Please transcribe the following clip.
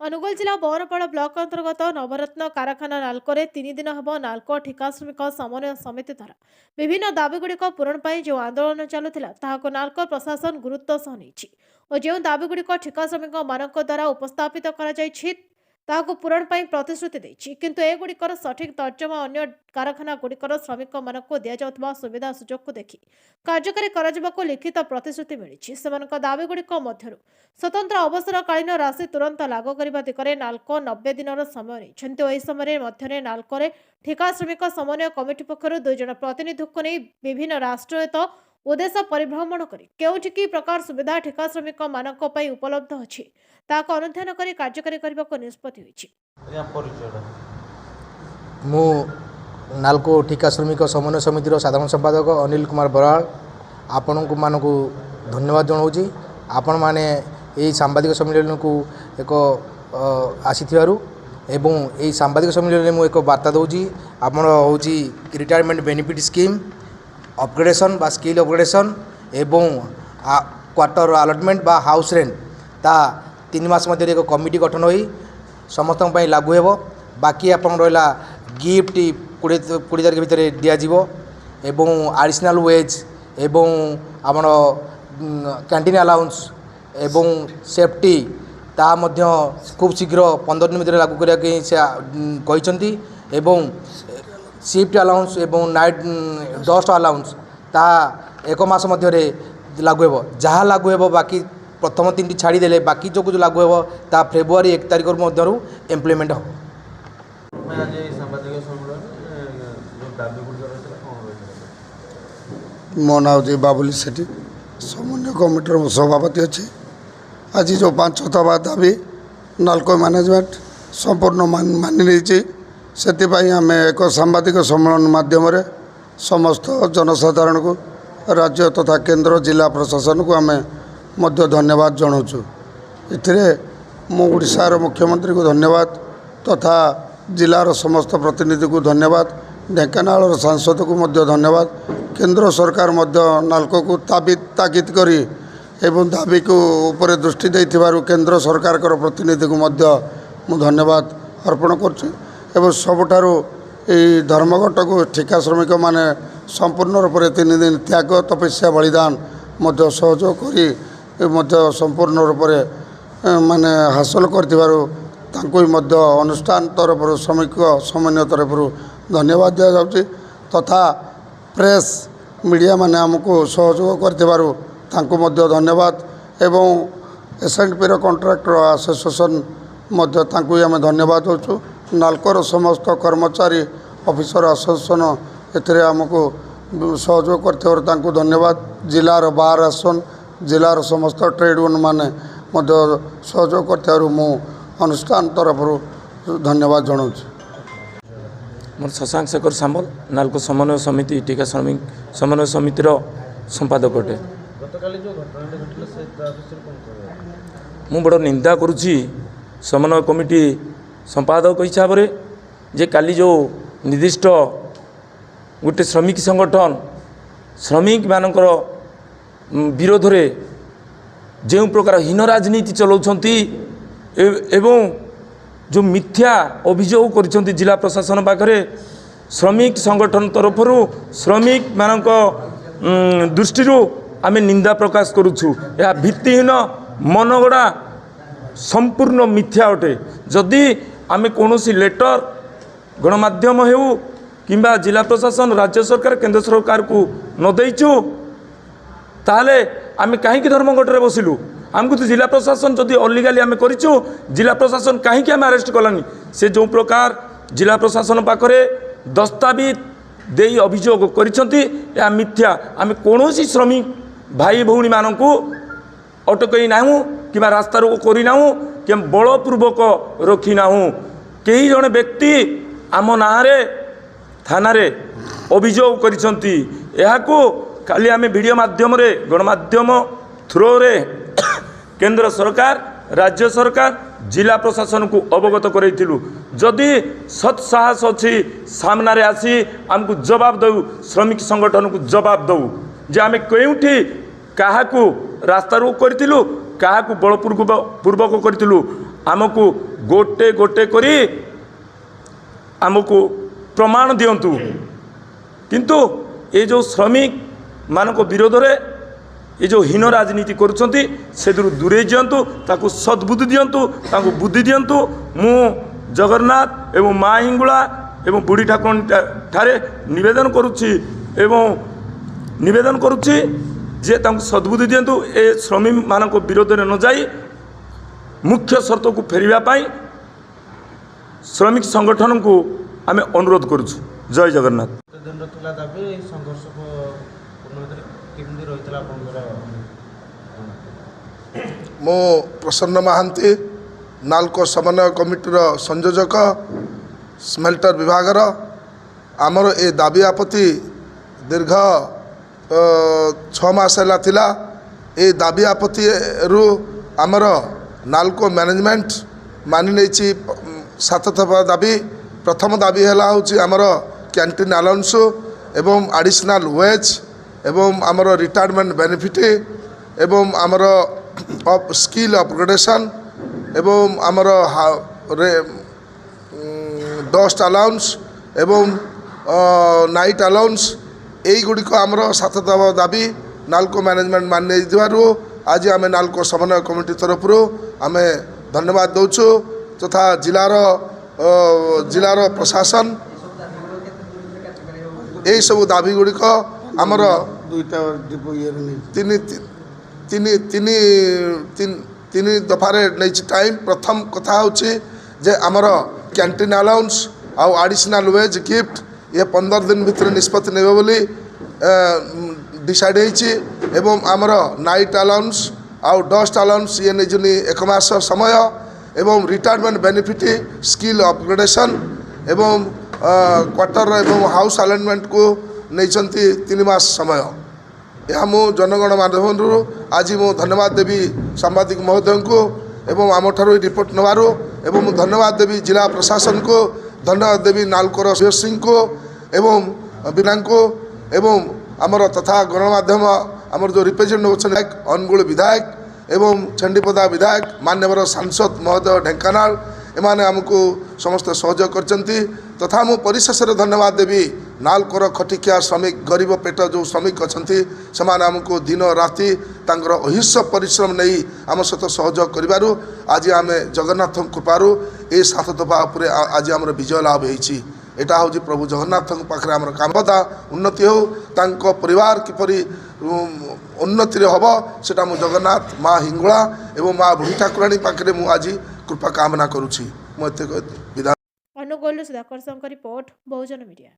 अनुगुल जिला बरपाड़ ब्लॉक अंतर्गत नवरत्न कारखाना नाल्कोरे 3 दिन हम नाल्को ठिका श्रमिक समन्वय समिति द्वारा विभिन्न दाबीगुड़िक पूरण पर जो आंदोलन चलुला ताहाको नाल्को प्रशासन गुरुत्व सह नहीं और जो दाबीगुड़िक ठिका श्रमिक मानक द्वारा उपस्थापित ताहाको पूरण पर प्रतिश्रुति देछि किंतु एगुड़िकर सठिक तर्जमा अन्य कारखाना गुड़िकर श्रमिक मानक दिया सुविधा सुजोग को देखि कार्यकारी कराजिबाको लिखित प्रतिश्रुति मिली सेमानक दाबीगुड़िक मध्यरु स्वतंत्र अवसरकालीन राशि तुरंत लागू करने दिगरे नाल्को 90 दिन समय नहीं समय मध्य नाल्को ठिका श्रमिक समन्वय कमिटी पक्षर 2 जन प्रतिनिधि को नहीं विभिन्न राष्ट्रीयत उद्देश्य परिभ्रमण करी केउठिकी प्रकार सुविधा ठिका श्रमिक मानक पई उपलब्ध अछि ताको अनुध्यान करी कार्यकारी करने को निष्पत्ति होइछि। मु नाल्को ठिका श्रमिक समन्वय समितिर साधारण संपादक अनिल कुमार बराल आपण मानक धन्यवाद जनाऊँगी आपण मैंने यही सांबादिक सम्मेलन को एक आसीथिबारु एवं यही सांबादिक सम्मेलन में एक वार्ता दूची आपण हूँ रिटायरमेंट बेनिफिट स्कीम अपग्रेडेशन बा स्किल अपग्रेडेशन एवं क्वार्टर अलटमेंट बा हाउस रेंट ता 3 मास मध्य एक कमिटी गठन हो समस्त लागू हो बाकी आप रहा गिफ्ट 20 तारिख भितर दिज्व एवं एडिशनल वेज एवं आम कैंटीन अलाउंस एवं सेफ्टी ता मध्य खूब शीघ्र 15 दिन भितर लागू करने कहते एवं शिफ्ट अलाउंस एवं नाइट डस्ट अलाउंस ता 1 मास मध्य लागू हो जहाँ लागू हो बाकी प्रथम 3टी छाड़ीदे बाकी जो कुछ लागू हो ता फेब्रुआरी 1 तारिख मध्य इम्प्लीमेंट हो। मो ना हूँ बाबुली सेठी समन्वय कमिटर सभापति अच्छी आज जो 5 दफा दाबी नाल्को मैनेजमेंट संपूर्ण मानि नहीं से आम एक सांबादिक सम्मेलन माध्यम समस्त जनसाधारण को राज्य तथा केंद्र जिला प्रशासन को आम मध्य धन्यवाद जनाऊँ। इथिरे मो ओडिशार मुख्यमंत्री को धन्यवाद तथा जिलार समस्त प्रतिनिधि को धन्यवाद ढेंकानाल सांसद को मध्य धन्यवाद केंद्र सरकार मध्य नाल्को को ताकीद करी एवं दाबी को ऊपर दृष्टि देथिबारु केंद्र सरकार प्रतिनिधि को मध्य मु धन्यवाद अर्पण कर सबुठारु धर्मघट को ठिका श्रमिक माने संपूर्ण रूप से 3 दिन त्याग तपस्या बलिदान मध्य सहयोग करी संपूर्ण रूप से माने हासिल करथिबारु तांको मध्य अनुष्ठान तरफ श्रमिक समन्वय तरफ धन्यवाद दिया जाउची तथा प्रेस मीडिया माने हमको सहयोग करथिबारु तांको मध्य धन्यवाद एवं एसएनपी कॉन्ट्रैक्टर एसोसिएशन मध्य तांको आम धन्यवाद होचु नाल्कोर समस्त कर्मचारी ऑफिसर एसोसिएशन एथिरे हमको सहयोग करथिबारु तांको धन्यवाद जिलार बार एसोसिएशन जिलार समस्त ट्रेड यूनियन माने मध्य सहयोग करथिबारु मु अनुष्ठान तरफ धन्यवाद जनाऊँ। मोर शशांक शेखर सामल नाल्को समन्वय समिति टीका श्रमिक समन्वय समितिर संपादक अटे मु बड़ निंदा करुच्ची समन्वय कमिटी संपादक हिसाब से जे काली जो निर्दिष्ट गोटे श्रमिक संगठन श्रमिक मानकर विरोध रे जो प्रकार हीन राजनीति चलाउछंती एवं जो मिथ्या अभियोग कर जिला प्रशासन पाखे श्रमिक संगठन तरफ श्रमिक मानक दृष्टि आम निंदा प्रकाश करुछु या भित्तिहीन मनगढ़ा संपूर्ण मिथ्या अटे जदि आम कौन लेटर गणमाध्यम हो किंबा जिला प्रशासन राज्य सरकार केंद्र सरकार को न देचु ताहले आम कहीं धर्मघट रे बसिलु आमको तो जिला प्रशासन जदि अलिगाली आम करूँ जिला प्रशासन कहीं आम अरेस्ट कलानी से जो प्रकार जिला प्रशासन पाखे दस्तावेज दे अभियोग कर मिथ्या आम कौन श्रमिक भाई भौणी मानक अटकई नाहूँ कि रास्ता रोक करना कि बलपूर्वक रखी नाहूँ कई जन व्यक्ति आम ना थाना अभियोग कर खाली आम वीडियो माध्यम गणमाध्यम थ्रो रे केंद्र सरकार राज्य सरकार जिला प्रशासन को अवगत करइथिलु जदि सत् साहस अच्छी सामने आसी आमको जवाब दऊ श्रमिक संगठन को जवाब दऊ जे आम केउठी काहाकू रास्ता रोक करथिलु काहाकू बलपूर्वक करथिलु आमको गोटे गोटे करी आमको प्रमाण दियंतु किंतु ये जो श्रमिक मानक विरोध रे ये जो हीन राजनीति करुछंती से दूरे दियंतु ताकू सद्बुद्धि दियंतु ताकू बुद्धि दियंतु मु जगन्नाथ एवं माँ हिंगुला एवं बुढ़ी ठाकुर ठारे निवेदन करुछि एवं निवेदन करुछि जे तांको सद्बुद्धि दियंतु ए श्रमिक मानक विरोध रे न जाई मुख्य शर्त को फेरिबा पाई श्रमिक संगठन को आमे अनुरोध करुछु। जय जगन्नाथ। दिन रहा दाबी संघर्ष को केमती रही मो प्रसन्न महांती नालको समन्वय कमिटीर संयोजक स्मेल्टर विभागर आमर ए दाबी आपत्ति दीर्घ 6 मास थिला ए दाबी आपत्ति रु आमर नालको मैनेजमेंट मानि नहीं 7 दफा दाबी। प्रथम दाबी है आमर कैंटीन अलाउंस एवं एडिशनल वेज एवं आमर रिटायरमेंट बेनिफिट एवं आमर स्किल अपग्रेडेशन एवं आमर डस्ट अलाउंस एवं नाइट अलाउंस यही गुड़िक आमर 7 दफा दाबी नालको मैनेजमेंट मानि आज आम नालको समन्वय कमिटी तरफ आम धन्यवाद दौचु तथा जिलार प्रशासन यही सब दाबी गुड़िक आमर तीन दफारे नहीं टाइम। प्रथम कथा जे आमर कैंटीन अलाउंस आउ एडिशनल वेज गिफ्ट ये 15 दिन भितर निष्पत्ति नेबे बोली डिसाइड होइछि एवं आमर नाइट अलाउंस आउ डस्ट अलाउंस ये नहीं 1 मास समय एवं रिटायरमेंट बेनिफिट स्किल अपग्रेडेशन एवं क्वार्टर एवं हाउस अलाइनमेंट को नहीं 3 मास समय। यह मु जनगण माध्यम आज मु धन्यवाद देवी सांबादिक महोदय को एवं आम ठार रिपोर्ट नवार एवं धन्यवाद देवी जिला प्रशासन को धन्यवाद देवी नालकोर सिंह को एवं बिना को एवं आमर तथा गणमाध्यम आमर जो रिप्रेजेंटेटिव अनुगुल विधायक एवं चंडीपदा विधायक मान्यवर सांसद महोदय ढेंकानाल एमाने आमको समस्त सहयोग करचंती तथा मु परिशेष धन्यवाद देवी नालकोर खटिकिया श्रमिक गरीब पेट जो श्रमिक अच्छी से आमको दिन राति तांकर अहिंस परिश्रम नहीं आम सहित सहयोग करिबारु आज आम जगन्नाथ कृपारू ए 7 दफा उपरे आज आमर विजय लाभ होइछि। एटा हूँ प्रभु जगन्नाथ पाखे आम कामदा उन्नति हो तांको परिवार किपरि उन्नति हम सेटा मु जगन्नाथ माँ हिंगुला एवं माँ बुढ़ी ठाकुराणी पाखे मु आज कृपा कामना करुछि। मु एते विधान अनुगोल सुधाकर रिपोर्ट बहुजन मीडिया।